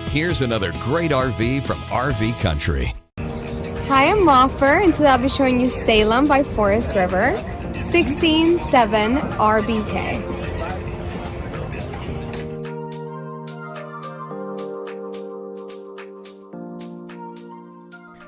Here's another great RV from RV Country. Hi, I'm Laughler, and today I'll be showing you Salem by Forest River, 167 RBK.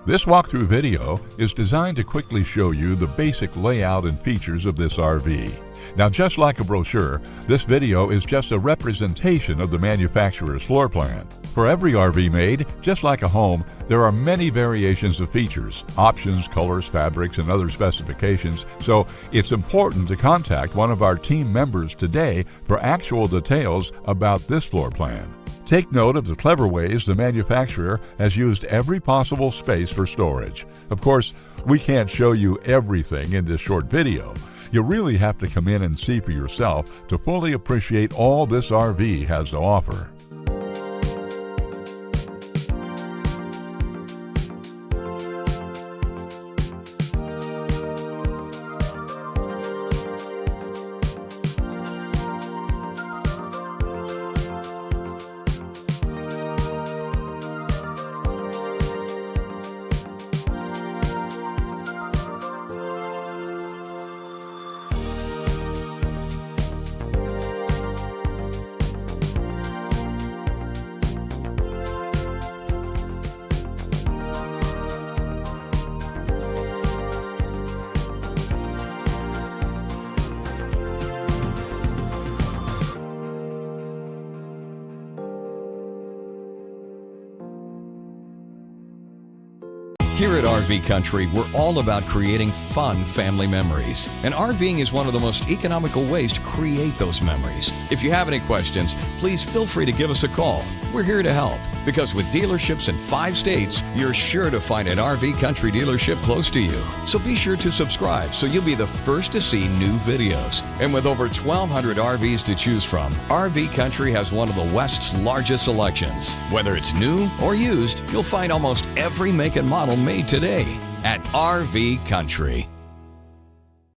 This walkthrough video is designed to quickly show you the basic layout and features of this RV. Now, just like a brochure, this video is just a representation of the manufacturer's floor plan. For every RV made, just like a home, there are many variations of features, options, colors, fabrics, and other specifications, so it's important to contact one of our team members today for actual details about this floor plan. Take note of the clever ways the manufacturer has used every possible space for storage. Of course, we can't show you everything in this short video. You really have to come in and see for yourself to fully appreciate all this RV has to offer. Here at RV Country, we're all about creating fun family memories. And RVing is one of the most economical ways to create those memories. If you have any questions, please feel free to give us a call. We're here to help, because with dealerships in 5 states, you're sure to find an RV Country dealership close to you. So be sure to subscribe so you'll be the first to see new videos. And with over 1,200 RVs to choose from, RV Country has one of the West's largest selections. Whether it's new or used, you'll find almost every make and model made today at RV Country.